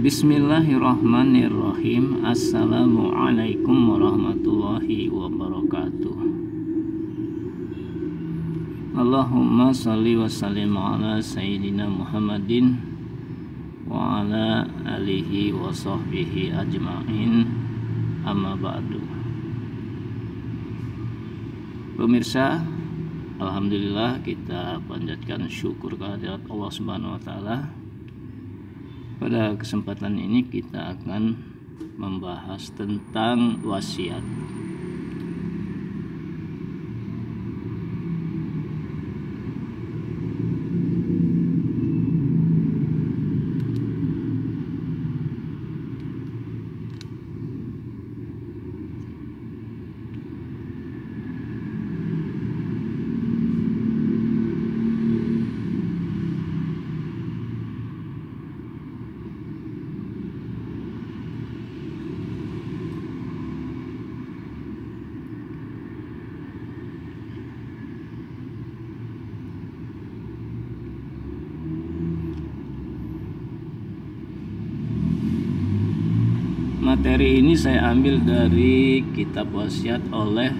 Bismillahirrahmanirrahim. Assalamualaikum warahmatullahi wabarakatuh. Allahumma salli wa sallim ala sayyidina Muhammadin wa ala alihi wa sahbihi ajma'in, amma ba'du. Pemirsa, alhamdulillah kita panjatkan syukur kehadirat Allah Subhanahu wa taala. Pada kesempatan ini kita akan membahas tentang wasiat. Materi ini saya ambil dari kitab wasiat oleh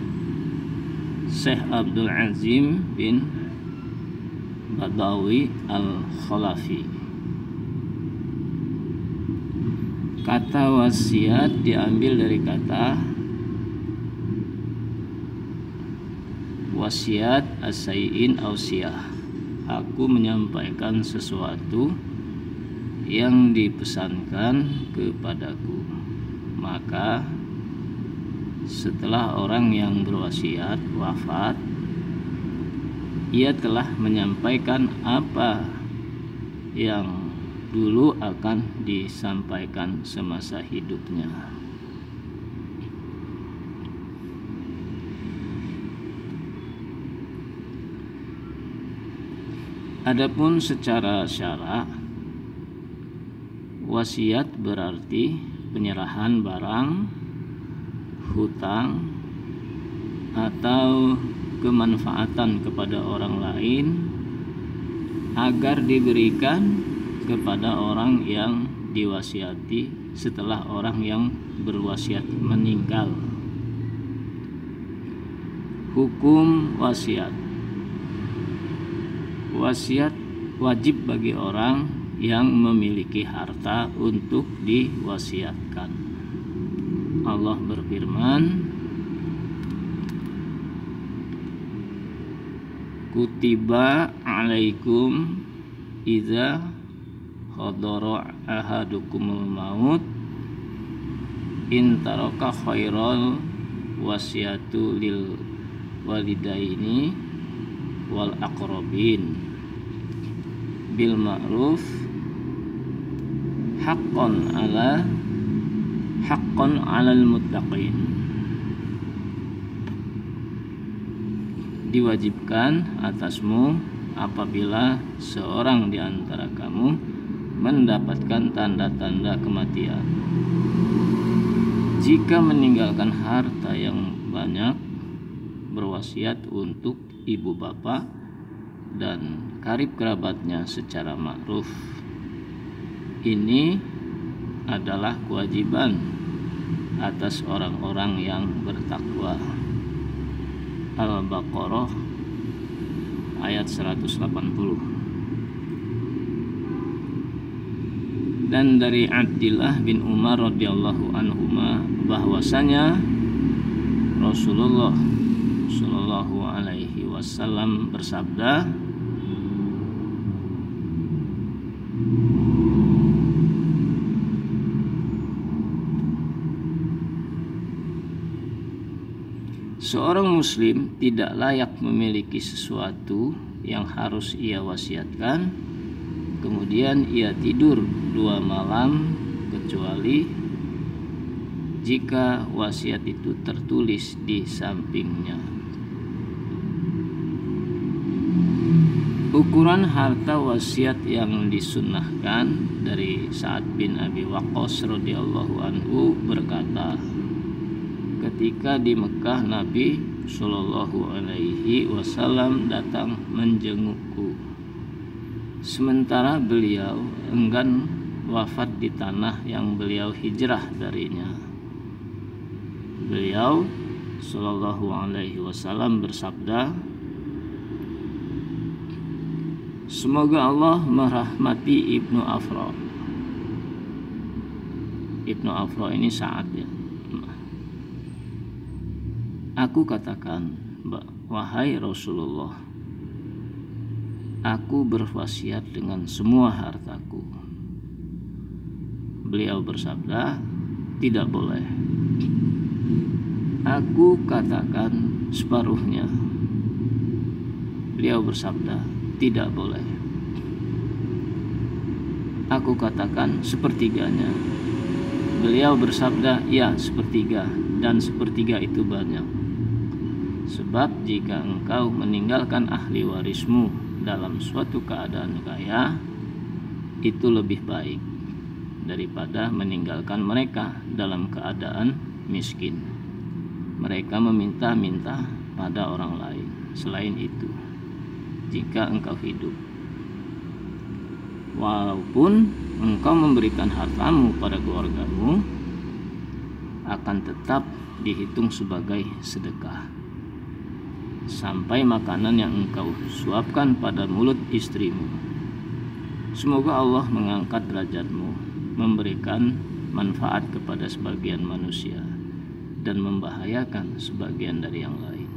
Syekh Abdul Azim bin Badawi Al-Khalafi. Kata wasiat diambil dari kata wasiat as-sayyin ausiyah. Aku menyampaikan sesuatu yang dipesankan kepadaku. Maka setelah orang yang berwasiat wafat, ia telah menyampaikan apa yang dulu akan disampaikan semasa hidupnya. Adapun secara syara, wasiat berarti penyerahan barang, hutang, atau kemanfaatan kepada orang lain agar diberikan kepada orang yang diwasiati setelah orang yang berwasiat meninggal. Hukum wasiat. Wasiat wajib bagi orang yang memiliki harta untuk diwasiatkan. Allah berfirman, kutiba alaikum idza hadara ahadukumul maut in taraka khairal wasiatu lil walidaini wal aqrabin bil ma'ruf haqqan 'alal muttaqin. Diwajibkan atasmu apabila seorang di antara kamu mendapatkan tanda-tanda kematian, jika meninggalkan harta yang banyak, berwasiat untuk ibu bapak dan karib kerabatnya secara ma'ruf. Ini adalah kewajiban atas orang-orang yang bertakwa. Al-Baqarah ayat 180. Dan dari Abdillah bin Umar radhiyallahu anhuma bahwasanya Rasulullah sallallahu alaihi wasallam bersabda, seorang muslim tidak layak memiliki sesuatu yang harus ia wasiatkan, kemudian ia tidur 2 malam, kecuali jika wasiat itu tertulis di sampingnya. Ukuran harta wasiat yang disunnahkan dari Sa'ad bin Abi Waqqas radhiyallahu anhu berkata, ketika di Mekah Nabi Shallallahu Alaihi Wasallam datang menjengukku. sementara beliau enggan wafat di tanah yang beliau hijrah darinya. Beliau Shallallahu Alaihi Wasallam bersabda, semoga Allah merahmati Ibnu Afra. Ibnu Afra ini Sa'ad ya. Aku katakan, wahai Rasulullah, aku berwasiat dengan semua hartaku. Beliau bersabda, tidak boleh. Aku katakan separuhnya. Beliau bersabda, tidak boleh. Aku katakan sepertiganya. Beliau bersabda, ya sepertiga, dan sepertiga itu banyak. Sebab jika engkau meninggalkan ahli warismu dalam suatu keadaan kaya, itu lebih baik daripada meninggalkan mereka dalam keadaan miskin. Mereka meminta-minta pada orang lain selain itu jika engkau hidup. Walaupun engkau memberikan hartamu pada keluargamu, akan tetap dihitung sebagai sedekah sampai makanan yang engkau suapkan pada mulut istrimu. Semoga Allah mengangkat derajatmu, memberikan manfaat kepada sebagian manusia, dan membahayakan sebagian dari yang lain.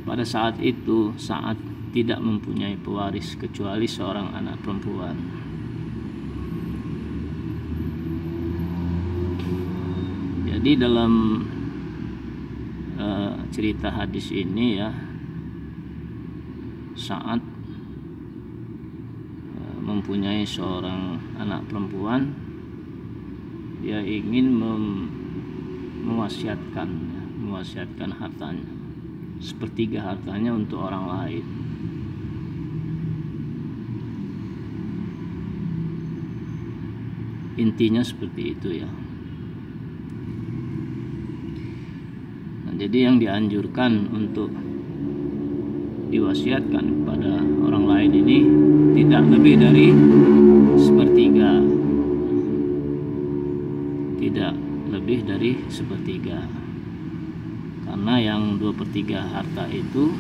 Pada saat itu, Sa'ad tidak mempunyai pewaris kecuali seorang anak perempuan. Jadi dalam cerita hadis ini ya, Sa'ad mempunyai seorang anak perempuan. Dia ingin mewasiatkan hartanya, sepertiga hartanya untuk orang lain. Intinya seperti itu ya. Jadi yang dianjurkan untuk diwasiatkan kepada orang lain ini tidak lebih dari sepertiga. Tidak lebih dari sepertiga. Karena yang 2/3 harta itu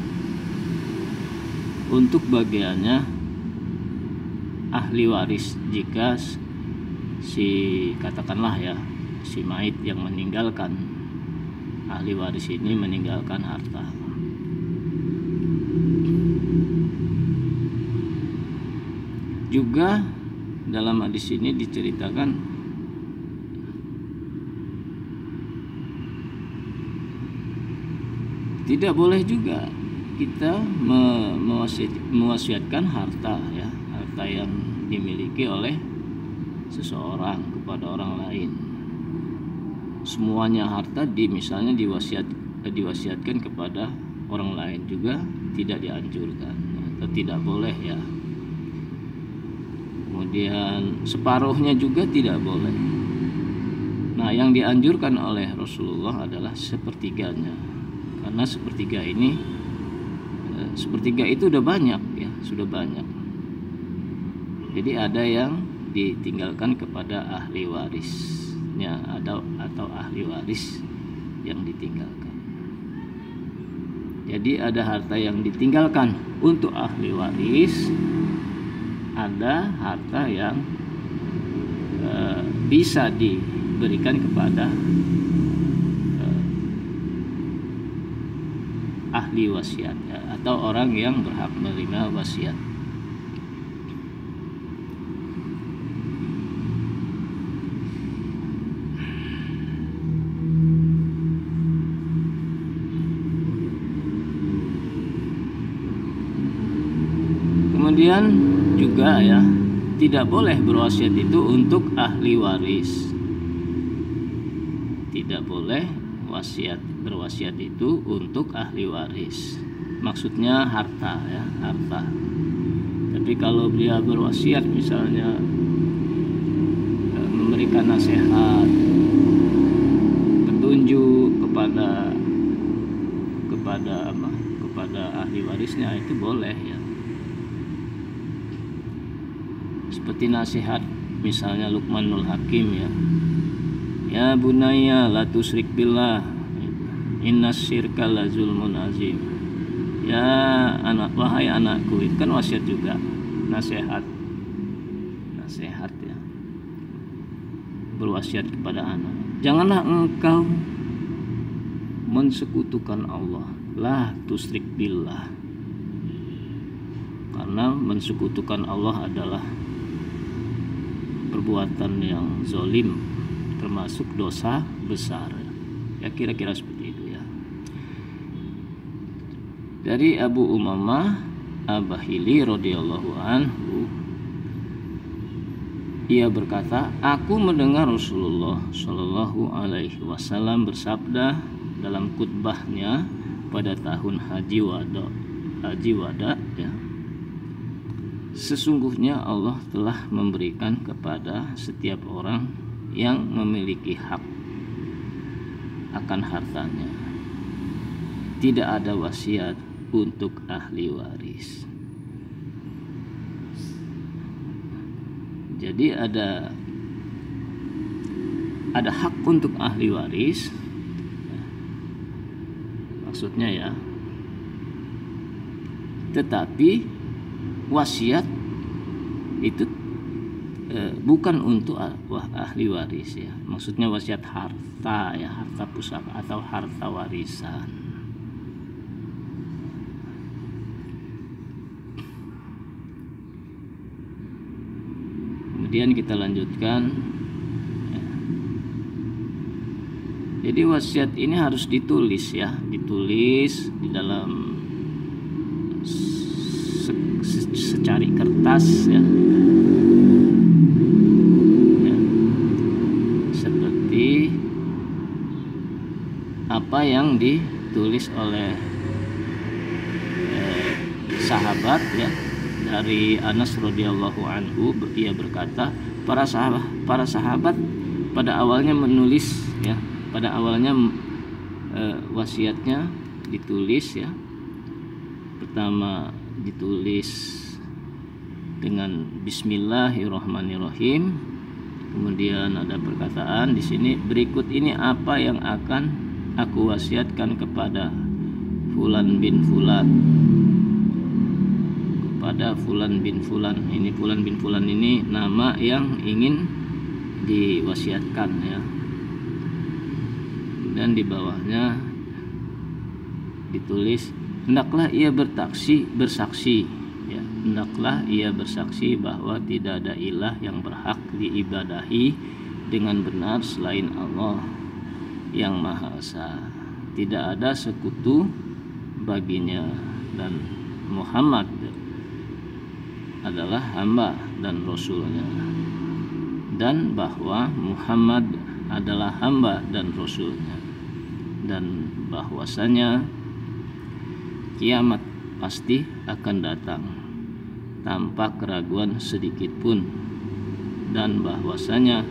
untuk bagiannya ahli waris jika si katakanlah ya si mayit yang meninggalkan, ahli waris ini meninggalkan harta. Juga dalam hadis ini diceritakan tidak boleh juga kita mewasiatkan harta ya, harta yang dimiliki oleh seseorang kepada orang lain. Semuanya harta misalnya diwasiatkan kepada orang lain juga tidak dianjurkan atau tidak boleh ya. Kemudian separuhnya juga tidak boleh. Nah, yang dianjurkan oleh Rasulullah adalah sepertiganya, karena sepertiga itu udah banyak ya, sudah banyak. Jadi ada yang ditinggalkan kepada ahli warisnya atau ahli waris yang ditinggalkan. Jadi ada harta yang ditinggalkan untuk ahli waris, ada harta yang bisa diberikan kepada ahli wasiat ya, atau orang yang berhak menerima wasiat. Kemudian juga ya, tidak boleh berwasiat itu untuk ahli waris. Tidak boleh berwasiat itu untuk ahli waris. Maksudnya harta ya, harta. Tapi kalau dia berwasiat misalnya memberikan nasihat, petunjuk kepada ahli warisnya, itu boleh ya. seperti nasihat misalnya Luqmanul Hakim ya. Ya bunayya la tusyrik billah innas syirka la zulmun azim. Ya anak, wahai anakku, itu kan wasiat juga, nasihat ya, berwasiat kepada anak, janganlah engkau mensekutukan Allah, la tusyrik billah, karena mensekutukan Allah adalah perbuatan yang zalim, termasuk dosa besar ya, kira-kira seperti itu ya. Dari Abu Umamah Al-Bahili radhiyallahu anhu, ia berkata, aku mendengar Rasulullah Shallallahu Alaihi Wasallam bersabda dalam khutbahnya pada tahun Haji Wada ya, sesungguhnya Allah telah memberikan kepada setiap orang yang memiliki hak akan hartanya, tidak ada wasiat untuk ahli waris. Jadi ada hak untuk ahli waris, maksudnya ya. Tetapi wasiat itu bukan untuk ahli waris ya. Maksudnya wasiat harta ya, harta pusaka atau harta warisan. Kemudian kita lanjutkan ya. Jadi wasiat ini harus ditulis ya, ditulis di dalam secari kertas ya. Ya, seperti apa yang ditulis oleh sahabat ya. Dari Anas radhiyallahu anhu, ia berkata, para sahabat pada awalnya menulis ya, pada awalnya wasiatnya ditulis ya. Pertama ditulis dengan Bismillahirrahmanirrahim. Kemudian ada perkataan di sini, berikut ini apa yang akan aku wasiatkan kepada Fulan bin Fulan, pada Fulan bin Fulan. Ini Fulan bin Fulan ini nama yang ingin diwasiatkan ya. Dan di bawahnya ditulis, hendaklah ia bersaksi ya, hendaklah ia bersaksi bahwa tidak ada ilah yang berhak diibadahi dengan benar selain Allah yang Maha Esa, tidak ada sekutu baginya, dan Muhammad adalah hamba dan rasulnya, dan bahwa Muhammad adalah hamba dan rasulnya, dan bahwasanya kiamat pasti akan datang tanpa keraguan sedikit pun, dan bahwasanya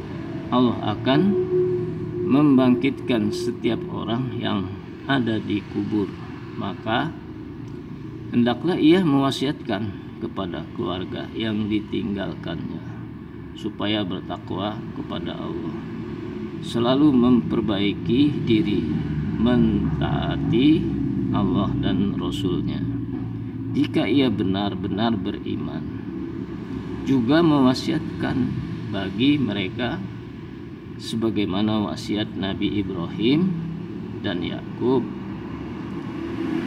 Allah akan membangkitkan setiap orang yang ada di kubur, maka hendaklah ia mewasiatkan kepada keluarga yang ditinggalkannya supaya bertakwa kepada Allah, selalu memperbaiki diri, mentaati Allah dan Rasulnya jika ia benar-benar beriman, juga mewasiatkan bagi mereka sebagaimana wasiat Nabi Ibrahim dan Yakub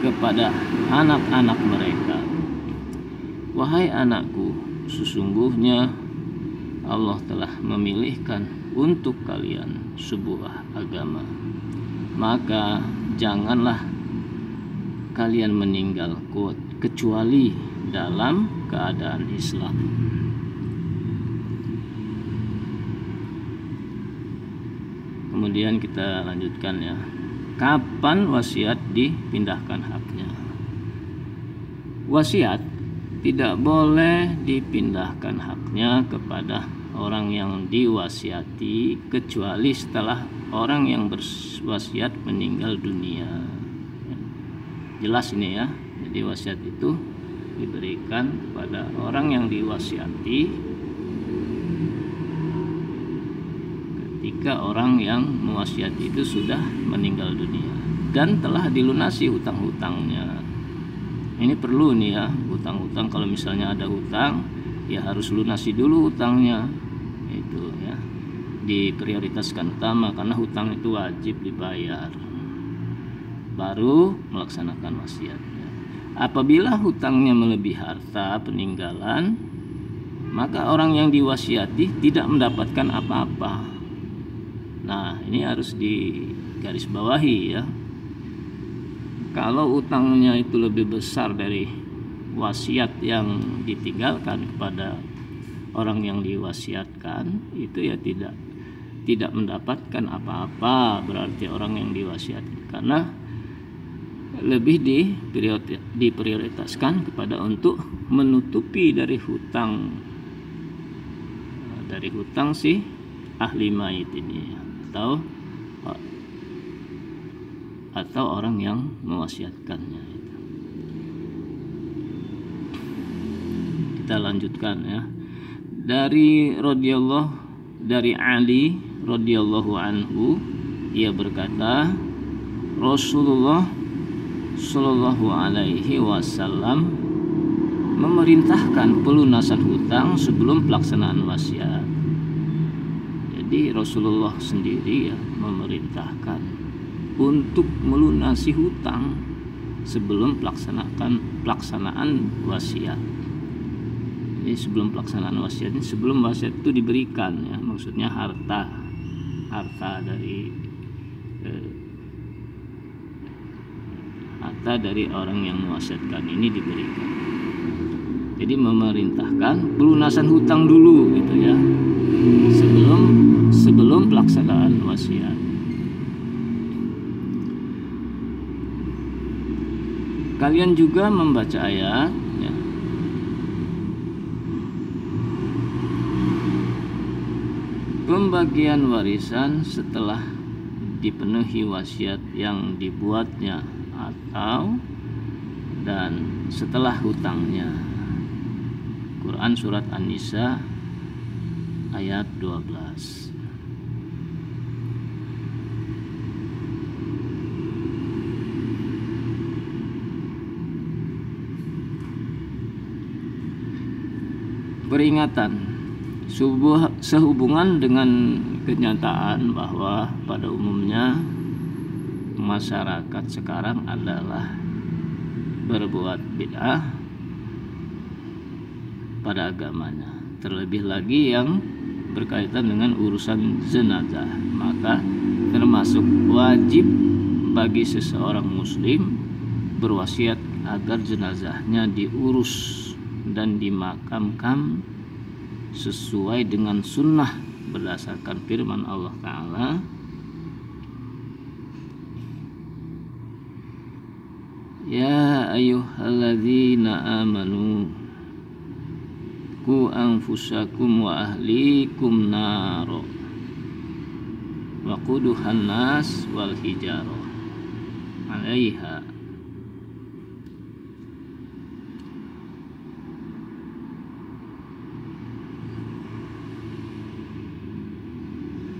kepada anak-anak mereka, wahai anakku, sesungguhnya Allah telah memilihkan untuk kalian sebuah agama, maka janganlah kalian meninggal kecuali dalam keadaan Islam. Kemudian kita lanjutkan ya, kapan wasiat dipindahkan haknya. Wasiat tidak boleh dipindahkan haknya kepada orang yang diwasiati kecuali setelah orang yang berwasiat meninggal dunia. Jelas ini ya. Jadi wasiat itu diberikan kepada orang yang diwasiati ketika orang yang mewasiati itu sudah meninggal dunia dan telah dilunasi hutang-hutangnya. Ini perlu nih ya, hutang-hutang, kalau misalnya ada hutang ya harus lunasi dulu hutangnya, itu ya diprioritaskan utama karena hutang itu wajib dibayar, baru melaksanakan wasiatnya. Apabila hutangnya melebihi harta peninggalan, maka orang yang diwasiati tidak mendapatkan apa-apa. Nah, ini harus digarisbawahi ya. Kalau utangnya itu lebih besar dari wasiat yang ditinggalkan kepada orang yang diwasiatkan, itu ya tidak mendapatkan apa-apa, berarti orang yang diwasiatkan, karena lebih diprioritaskan kepada untuk menutupi dari hutang si ahli mayit ini atau orang yang mewasiatkannya. Kita lanjutkan ya. Dari Ali radhiyallahu anhu, ia berkata, Rasulullah Shallallahu alaihi wasallam memerintahkan pelunasan hutang sebelum pelaksanaan wasiat. Jadi Rasulullah sendiri ya memerintahkan untuk melunasi hutang sebelum pelaksanaan wasiat. Jadi sebelum pelaksanaan wasiat ini, sebelum wasiat itu diberikan ya, maksudnya harta dari orang yang mewasiatkan ini diberikan. Jadi memerintahkan pelunasan hutang dulu gitu ya, sebelum pelaksanaan wasiat. Kalian juga membaca ayat ya, pembagian warisan setelah dipenuhi wasiat yang dibuatnya dan setelah hutangnya. Quran surat An-Nisa ayat 12. Peringatan sehubungan dengan kenyataan bahwa pada umumnya masyarakat sekarang adalah berbuat bid'ah pada agamanya, terlebih lagi yang berkaitan dengan urusan jenazah. Maka termasuk wajib bagi seseorang muslim berwasiat agar jenazahnya diurus dan dimakamkan sesuai dengan sunnah berdasarkan firman Allah Ta'ala, Ya ayyuhalladzina amanu qu anfusakum wa ahlikum naro wa quduhan nas wal hijarah 'alaiha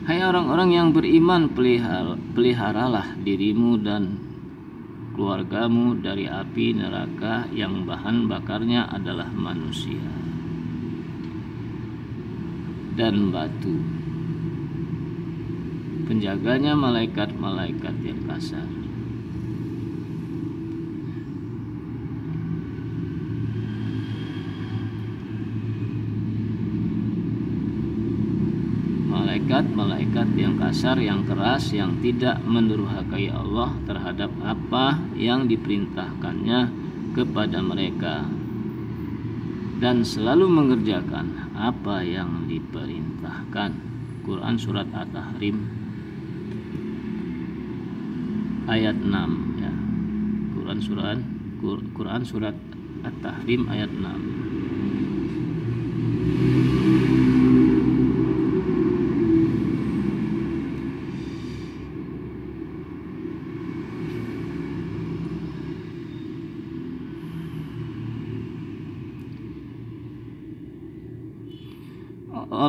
Hai orang-orang yang beriman, peliharalah dirimu dan keluargamu dari api neraka yang bahan bakarnya adalah manusia dan batu. Penjaganya malaikat-malaikat yang kasar. Malaikat yang kasar, yang keras, yang tidak mendurhakai Allah terhadap apa yang diperintahkannya kepada mereka dan selalu mengerjakan apa yang diperintahkan. Quran surat At-Tahrim ayat 6 ya. Quran surat At-Tahrim ayat 6.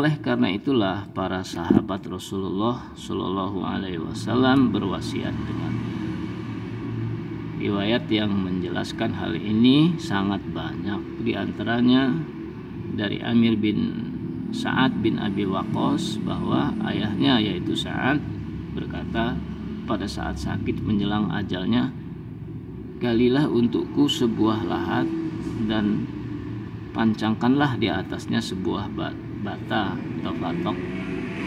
Oleh karena itulah para sahabat Rasulullah Shallallahu Alaihi Wasallam berwasiat dengan riwayat yang menjelaskan hal ini sangat banyak. Di antaranya dari Amir bin Sa'ad bin Abi Waqqas bahwa ayahnya yaitu Sa'ad berkata pada saat sakit menjelang ajalnya, "Galilah untukku sebuah lahat dan pancangkanlah di atasnya sebuah bata atau patok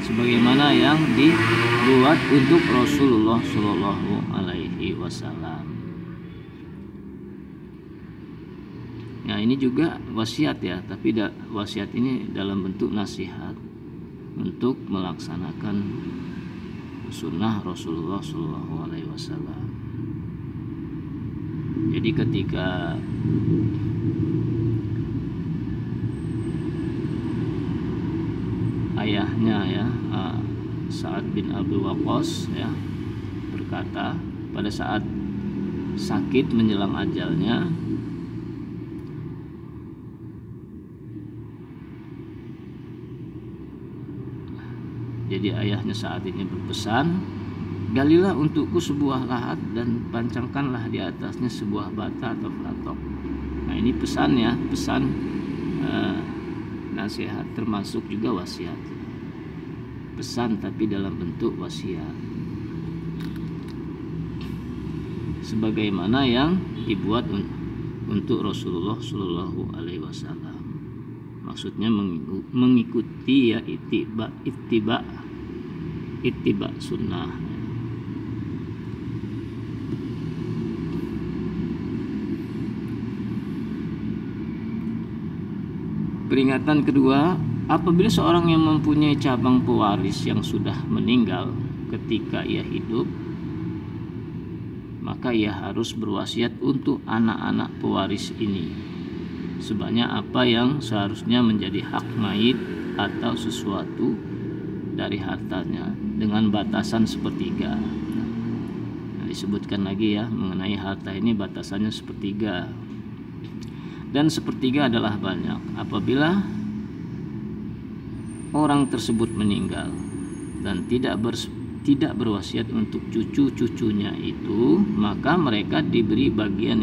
sebagaimana yang dibuat untuk Rasulullah Shallallahu Alaihi Wasallam." Nah, ini juga wasiat ya, tapi wasiat ini dalam bentuk nasihat untuk melaksanakan sunnah Rasulullah Shallallahu Alaihi Wasallam. Jadi ketika ayahnya ya Sa'ad bin Abi Waqqas ya berkata pada saat sakit menjelang ajalnya, jadi ayahnya saat ini berpesan, "Galilah untukku sebuah lahat dan pancangkanlah di atasnya sebuah bata atau patok." Nah, ini pesan ya, pesan nasihat termasuk juga wasiat. Pesan tapi dalam bentuk wasiat. Sebagaimana yang dibuat untuk Rasulullah Shallallahu Alaihi Wasallam. Maksudnya mengikuti ya ittiba sunnah. Peringatan kedua, apabila seorang yang mempunyai cabang pewaris yang sudah meninggal ketika ia hidup, maka ia harus berwasiat untuk anak-anak pewaris ini sebanyak apa yang seharusnya menjadi hak mayit atau sesuatu dari hartanya dengan batasan sepertiga. Nah, disebutkan lagi ya mengenai harta ini batasannya sepertiga. Dan sepertiga adalah banyak. Apabila orang tersebut meninggal dan tidak berwasiat untuk cucu-cucunya itu, maka mereka diberi bagian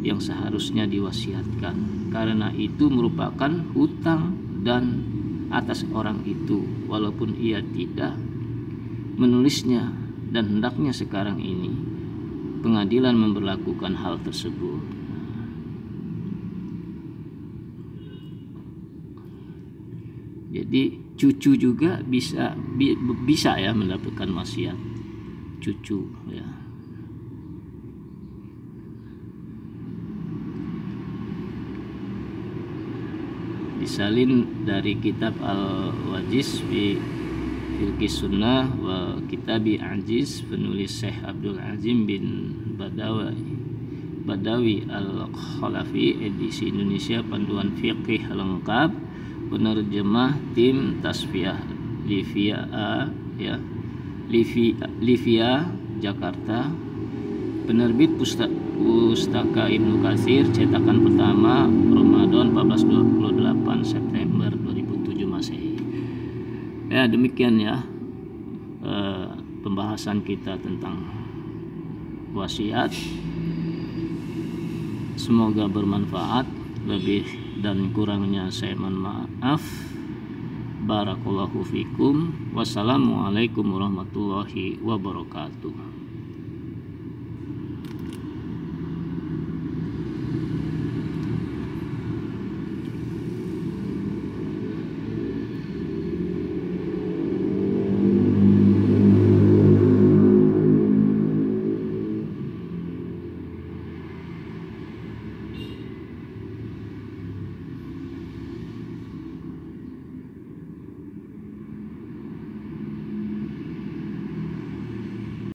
yang seharusnya diwasiatkan, karena itu merupakan hutang dan atas orang itu walaupun ia tidak menulisnya, dan hendaknya sekarang ini pengadilan memberlakukan hal tersebut. Jadi cucu juga bisa ya mendapatkan wasiat cucu ya. Disalin dari kitab Al-Wajiz fi Fiqh Sunnah wa Kitabi Ajiz, penulis Syekh Abdul Azim bin Badawi Al-Khalafi, edisi Indonesia Panduan Fiqih Lengkap, penerjemah tim Tasfiyah Livia Jakarta, penerbit Pustaka Ibnu Katsir, cetakan pertama Ramadan 1428 September 2007 Masehi. Ya, demikian ya pembahasan kita tentang wasiat. Semoga bermanfaat. Lebih dan kurangnya saya mohon maaf. Barakallahu fikum. Wassalamualaikum warahmatullahi wabarakatuh.